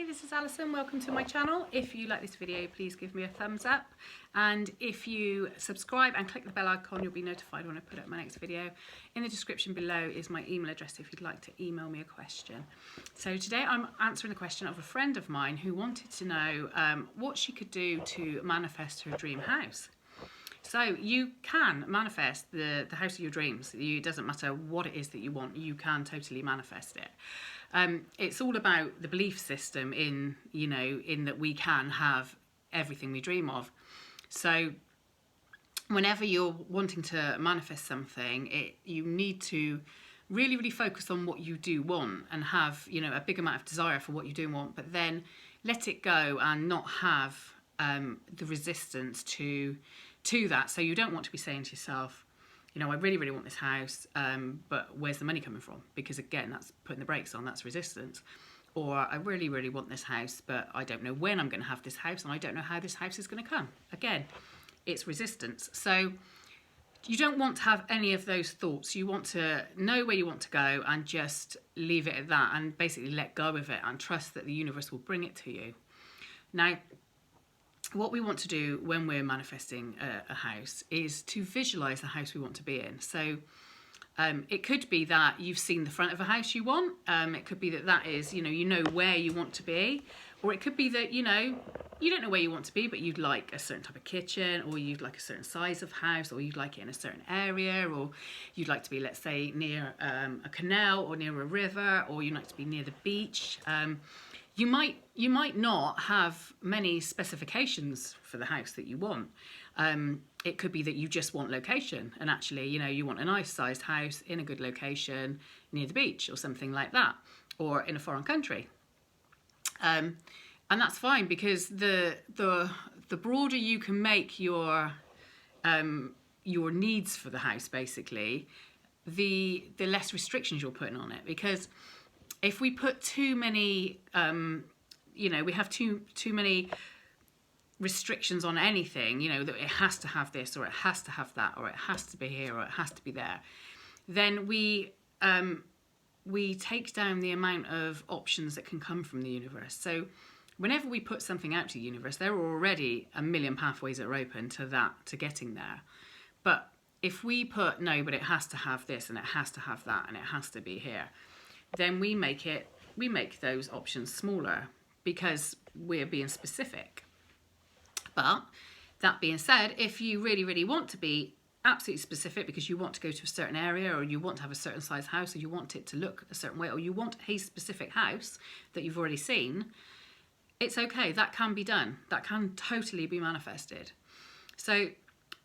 this is Alison. Welcome to my channel. If you like this video, please give me a thumbs up, and if you subscribe and click the bell icon, you'll be notified when I put up my next video. In the description below is my email address if you'd like to email me a question. So today I'm answering the question of a friend of mine who wanted to know what she could do to manifest her dream house. So you can manifest the house of your dreams. It doesn't matter what it is that you want, you can totally manifest it. It's all about the belief system in that we can have everything we dream of. So whenever you're wanting to manifest something, you need to really focus on what you do want and have a big amount of desire for what you do want, but then let it go and not have the resistance to that. So you don't want to be saying to yourself, I really want this house, but where's the money coming from? Because again, that's putting the brakes on, that's resistance. Or I really want this house, but I don't know when I'm going to have this house, and I don't know how this house is going to come. Again, it's resistance. So you don't want to have any of those thoughts. You want to know where you want to go and just leave it at that, and basically let go of it and trust that the universe will bring it to you. Now, what we want to do when we're manifesting a house is to visualize the house we want to be in. So it could be that you've seen the front of a house you want. It could be that is, you know where you want to be. Or it could be that, you don't know where you want to be, but you'd like a certain type of kitchen, or you'd like a certain size of house, or you'd like it in a certain area, or you'd like to be, let's say, near a canal or near a river, or you'd like to be near the beach. You might not have many specifications for the house that you want. It could be that you just want location, and actually, you want a nice sized house in a good location near the beach or something like that, or in a foreign country. And that's fine, because the broader you can make your needs for the house, basically, the less restrictions you're putting on it. Because if we put too many, we have too many restrictions on anything, that it has to have this, or it has to have that, or it has to be here, or it has to be there, then we take down the amount of options that can come from the universe. So whenever we put something out to the universe, there are already a million pathways that are open to getting there. But if we put, no, but it has to have this, and it has to have that, and it has to be here, then we make those options smaller because we're being specific. But that being said, if you really want to be absolutely specific because you want to go to a certain area, or you want to have a certain size house, or you want it to look a certain way, or you want a specific house that you've already seen, it's okay. That can be done. That can totally be manifested. So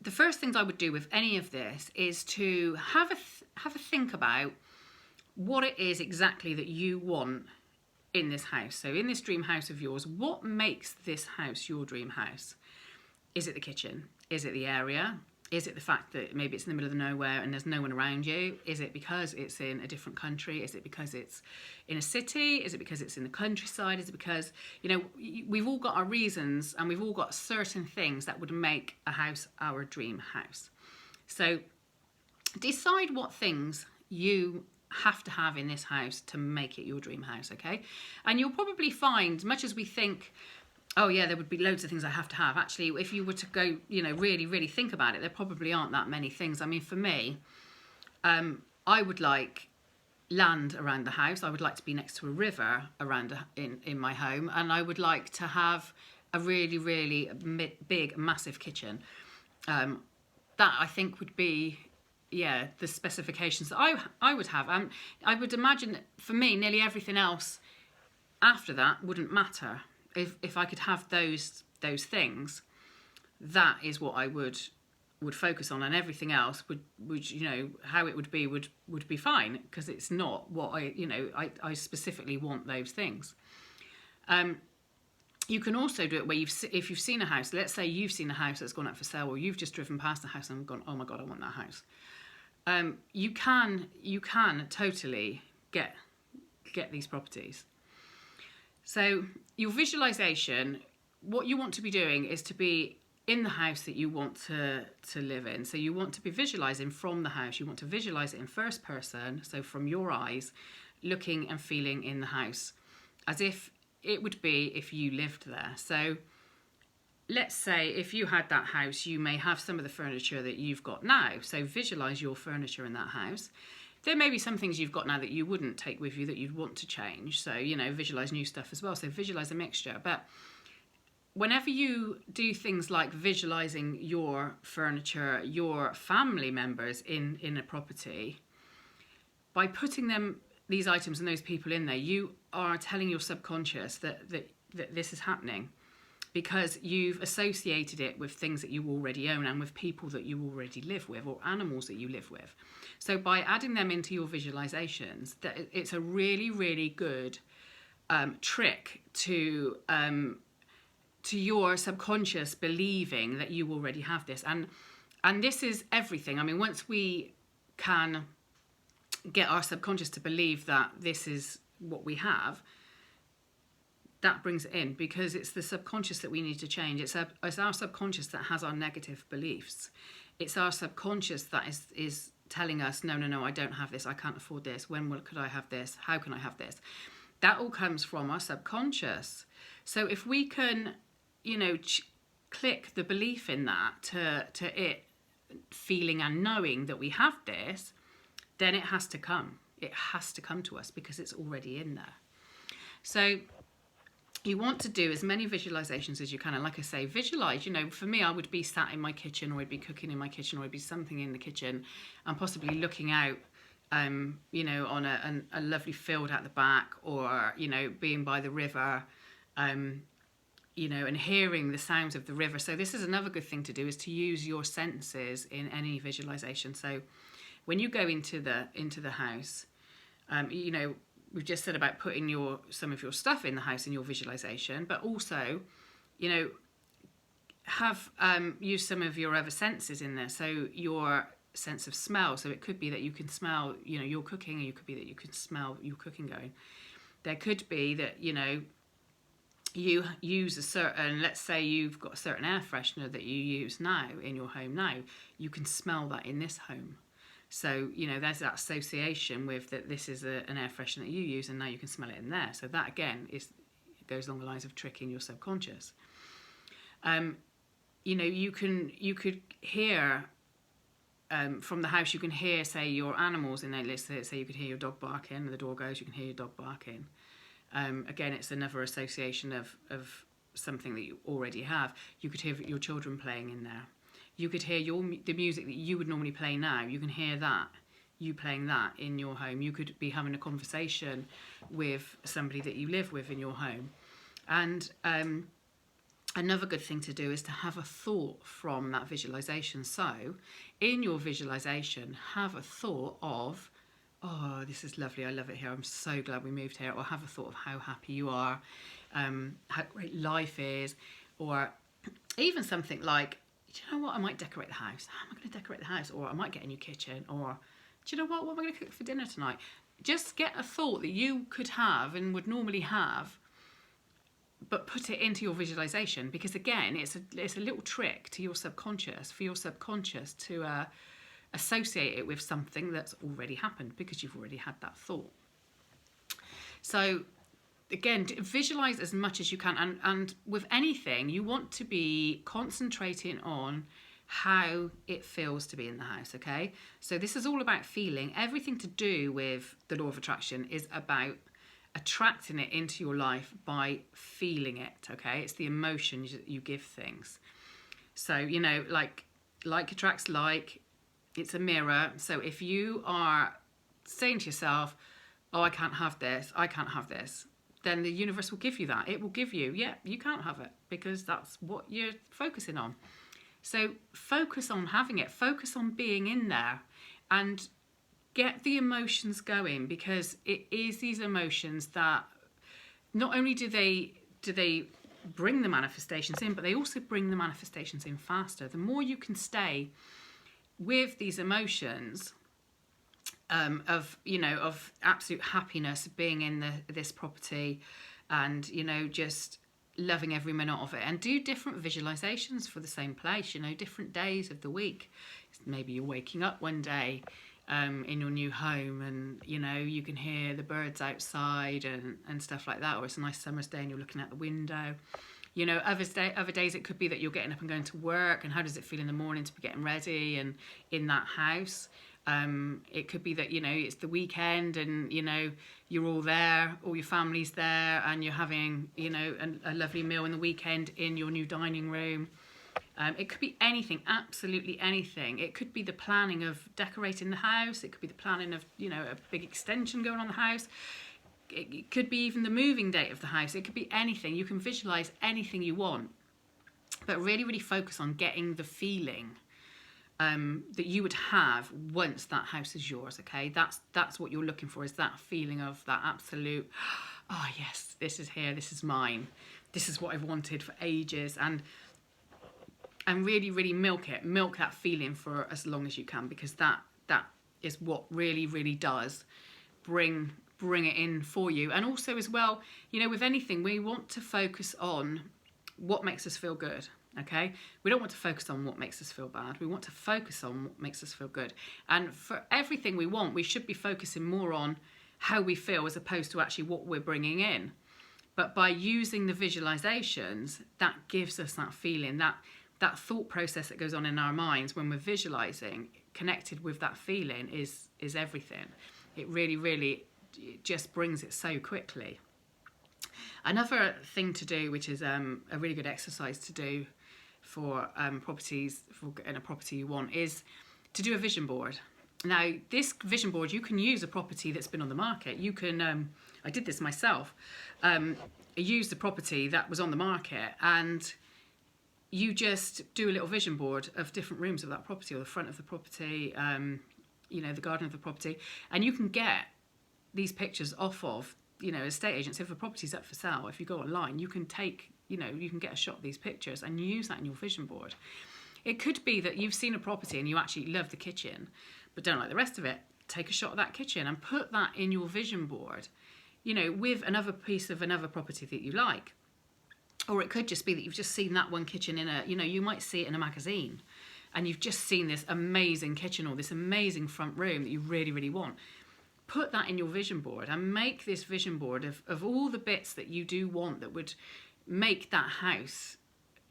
the first things I would do with any of this is to have a think about what it is exactly that you want in this house. So in this dream house of yours, what makes this house your dream house? Is it the kitchen? Is it the area? Is it the fact that maybe it's in the middle of nowhere and there's no one around you? Is it because it's in a different country? Is it because it's in a city? Is it because it's in the countryside? Is it because, we've all got our reasons, and we've all got certain things that would make a house our dream house. So decide what things you have to have in this house to make it your dream house, okay? And you'll probably find, much as we think, oh yeah, there would be loads of things I have to have, actually, if you were to go, really think about it, there probably aren't that many things. I mean, for me, I would like land around the house. I would like to be next to a river around in my home, and I would like to have a really big, massive kitchen. That I think would be, the specifications that I would have. I would imagine that for me, nearly everything else after that wouldn't matter. If I could have those things, that is what I would focus on, and everything else would how it would be fine, because it's not what I specifically want those things. You can also do it where if you've seen a house, let's say you've seen a house that's gone up for sale, or you've just driven past the house and gone, oh my God, I want that house. You can totally get these properties. So your visualization, what you want to be doing is to be in the house that you want to live in. So you want to be visualizing from the house. You want to visualize it in first person, so from your eyes, looking and feeling in the house, as if it would be if you lived there. So let's say if you had that house, you may have some of the furniture that you've got now. So visualize your furniture in that house. There may be some things you've got now that you wouldn't take with you that you'd want to change. So, you know, visualize new stuff as well. So visualize a mixture. But whenever you do things like visualizing your furniture, your family members in a property, by putting these items and those people in there, you are telling your subconscious that this is happening, because you've associated it with things that you already own and with people that you already live with, or animals that you live with. So by adding them into your visualizations, it's a really, really good trick to your subconscious believing that you already have this. And this is everything. I mean, once we can get our subconscious to believe that this is what we have, that brings it in, because it's the subconscious that we need to change. It's our subconscious that has our negative beliefs. It's our subconscious that is telling us, no, I don't have this, I can't afford this, could I have this, how can I have this? That all comes from our subconscious. So if we can, you know, click the belief in that to it feeling and knowing that we have this, then it has to come. It has to come to us because it's already in there. So you want to do as many visualizations as you can. And like I say, visualize, you know, for me, I would be sat in my kitchen, or I'd be cooking in my kitchen, or I'd be something in the kitchen and possibly looking out, you know, on a lovely field at the back, or, you know, being by the river, you know, and hearing the sounds of the river. So this is another good thing to do, is to use your senses in any visualization. So when you go into the house, you know, we've just said about putting some of your stuff in the house in your visualization, but also, you know, have use some of your other senses in there. So your sense of smell. So it could be that you can smell, you know, your cooking, or it could be that you can smell your cooking going. There could be that, you know, you use a certain, let's say you've got a certain air freshener that you use now in your home now. You can smell that in this home. So, you know, there's that association with that this is an air freshener that you use, and now you can smell it in there. So that, again, goes along the lines of tricking your subconscious. You know, you could hear from the house, you can hear, say, your animals in there. Let's say you could hear your dog barking, the door goes, you can hear your dog barking. Again, it's another association of something that you already have. You could hear your children playing in there. You could hear the music that you would normally play now. You can hear that, you playing that in your home. You could be having a conversation with somebody that you live with in your home. And another good thing to do is to have a thought from that visualization. So in your visualization, have a thought of, oh, this is lovely, I love it here, I'm so glad we moved here. Or have a thought of how happy you are, how great life is. Or even something like, do you know what, I might decorate the house. How am I going to decorate the house? Or I might get a new kitchen. Or, do you know what am I going to cook for dinner tonight? Just get a thought that you could have and would normally have, but put it into your visualization. Because again, it's a little trick to your subconscious, for your subconscious to associate it with something that's already happened, because you've already had that thought. So again, visualize as much as you can, and with anything, you want to be concentrating on how it feels to be in the house, okay? So this is all about feeling. Everything to do with the law of attraction is about attracting it into your life by feeling it, okay? It's the emotions that you give things. So, you know, like attracts like, it's a mirror. So if you are saying to yourself, oh, I can't have this, then the universe will give you that. It will give you, yeah, you can't have it, because that's what you're focusing on. So focus on having it, focus on being in there, and get the emotions going, because it is these emotions that not only do they bring the manifestations in, but they also bring the manifestations in faster. The more you can stay with these emotions, of absolute happiness of being in this property, and, you know, just loving every minute of it, and do different visualizations for the same place, you know, different days of the week. Maybe you're waking up one day in your new home, and you know, you can hear the birds outside and stuff like that, or it's a nice summer's day and you're looking out the window. You know, other days it could be that you're getting up and going to work, and how does it feel in the morning to be getting ready and in that house. It could be that, you know, it's the weekend and, you know, you're all there, all your family's there, and you're having, you know, a lovely meal in the weekend in your new dining room. It could be anything, absolutely anything. It could be the planning of decorating the house. It could be the planning of, you know, a big extension going on the house. It could be even the moving date of the house. It could be anything. You can visualize anything you want, but really, really focus on getting the feeling that you would have once that house is yours. Okay, that's what you're looking for, is that feeling of that absolute, oh yes, this is here, this is mine, this is what I've wanted for ages, and really, really milk that feeling for as long as you can, because that is what really, really does bring it in for you. And also as well, you know, with anything, we want to focus on what makes us feel good. Okay, we don't want to focus on what makes us feel bad. We want to focus on what makes us feel good. And for everything we want, we should be focusing more on how we feel as opposed to actually what we're bringing in. But by using the visualizations, that gives us that feeling, that thought process that goes on in our minds when we're visualizing, connected with that feeling, is everything. It really, really, it just brings it so quickly. Another thing to do, which is a really good exercise to do for properties, for getting a property you want, is to do a vision board. Now, this vision board, you can use a property that's been on the market. You can, I did this myself. I used the property that was on the market, and you just do a little vision board of different rooms of that property, or the front of the property, you know, the garden of the property, and you can get these pictures off of, you know, estate agents. If a property's up for sale, if you go online, you can take, you know, you can get a shot of these pictures and use that in your vision board. It could be that you've seen a property and you actually love the kitchen but don't like the rest of it. Take a shot of that kitchen and put that in your vision board, you know, with another piece of another property that you like. Or it could just be that you've just seen that one kitchen in a, you know, you might see it in a magazine and you've just seen this amazing kitchen or this amazing front room that you really, really want. Put that in your vision board and make this vision board of all the bits that you do want that would make that house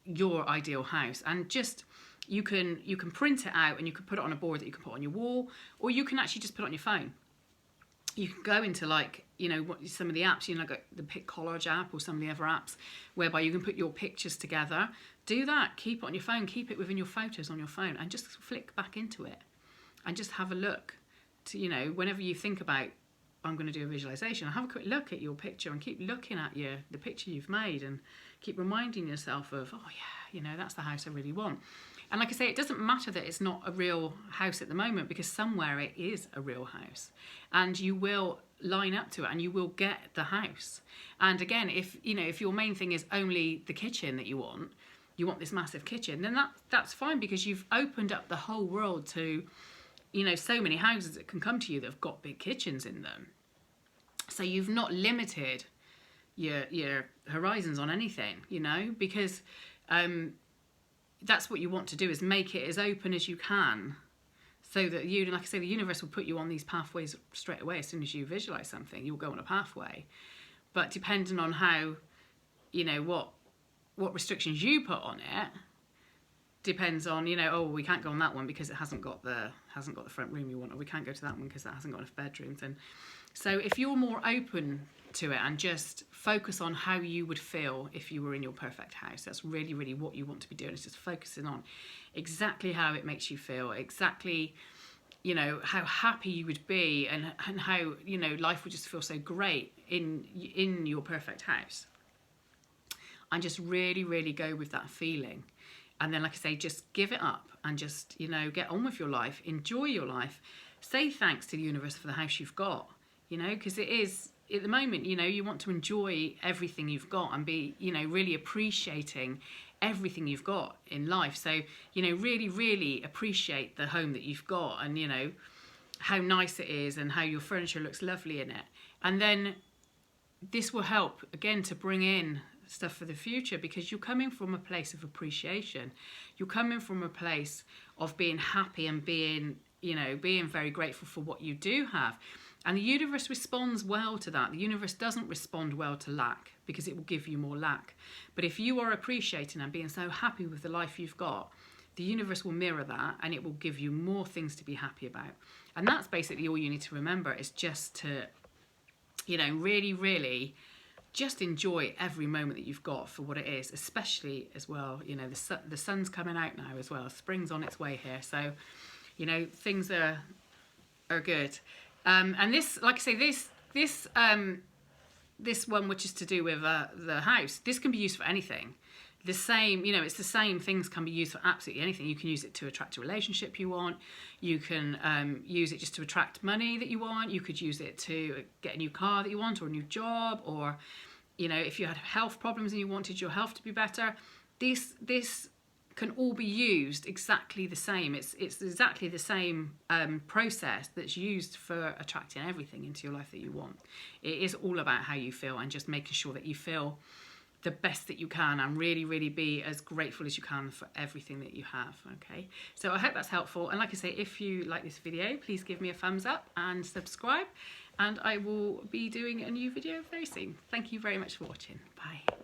your ideal house. And just, you can print it out and you can put it on a board that you can put on your wall, or you can actually just put it on your phone. You can go into, like, you know, what some of the apps, you know, like the Pic Collage app or some of the other apps whereby you can put your pictures together. Do that. Keep it on your phone. Keep it within your photos on your phone and just flick back into it and just have a look to, you know, whenever you think about, I'm going to do a visualization, have a quick look at your picture and keep looking at the picture you've made and keep reminding yourself of, oh yeah, you know, that's the house I really want. And like I say, it doesn't matter that it's not a real house at the moment, because somewhere it is a real house and you will line up to it and you will get the house. And again, if, you know, if your main thing is only the kitchen that you want this massive kitchen, then that's fine, because you've opened up the whole world to, you know, so many houses that can come to you that have got big kitchens in them. So you've not limited your horizons on anything, you know, because that's what you want to do, is make it as open as you can, so that you, like I say, the universe will put you on these pathways straight away. As soon as you visualize something, you'll go on a pathway. But depending on how, you know, what restrictions you put on it, depends on, you know, oh, we can't go on that one because it hasn't got the front room you want, or we can't go to that one because that hasn't got enough bedrooms. And so if you're more open to it and just focus on how you would feel if you were in your perfect house, that's really, really what you want to be doing, is just focusing on exactly how it makes you feel, exactly, you know, how happy you would be, and how, you know, life would just feel so great in your perfect house. And just really, really go with that feeling. And then, like I say, just give it up and just, you know, get on with your life, enjoy your life, say thanks to the universe for the house you've got, you know, because it is, at the moment, you know, you want to enjoy everything you've got and be, you know, really appreciating everything you've got in life. So, you know, really, really appreciate the home that you've got, and, you know, how nice it is and how your furniture looks lovely in it. And then this will help, again, to bring in stuff for the future, because you're coming from a place of appreciation. You're coming from a place of being happy and being you know, being very grateful for what you do have. And the universe responds well to that. The universe doesn't respond well to lack, because it will give you more lack. But if you are appreciating and being so happy with the life you've got, the universe will mirror that, and it will give you more things to be happy about. And that's basically all you need to remember, is just to, you know, really, really just enjoy every moment that you've got for what it is, especially as well, you know, the sun's coming out now as well. Spring's on its way here. So, you know, things are good. And this, like I say, this one, which is to do with the house, this can be used for anything. The same, you know, it's the same things can be used for absolutely anything. You can use it to attract a relationship you want. You can use it just to attract money that you want. You could use it to get a new car that you want, or a new job, or, you know, if you had health problems and you wanted your health to be better. This can all be used exactly the same. It's exactly the same process that's used for attracting everything into your life that you want. It is all about how you feel, and just making sure that you feel the best that you can, and really, really be as grateful as you can for everything that you have. Okay, so I hope that's helpful. And like I say, if you like this video, please give me a thumbs up and subscribe, and I will be doing a new video very soon. Thank you very much for watching. Bye.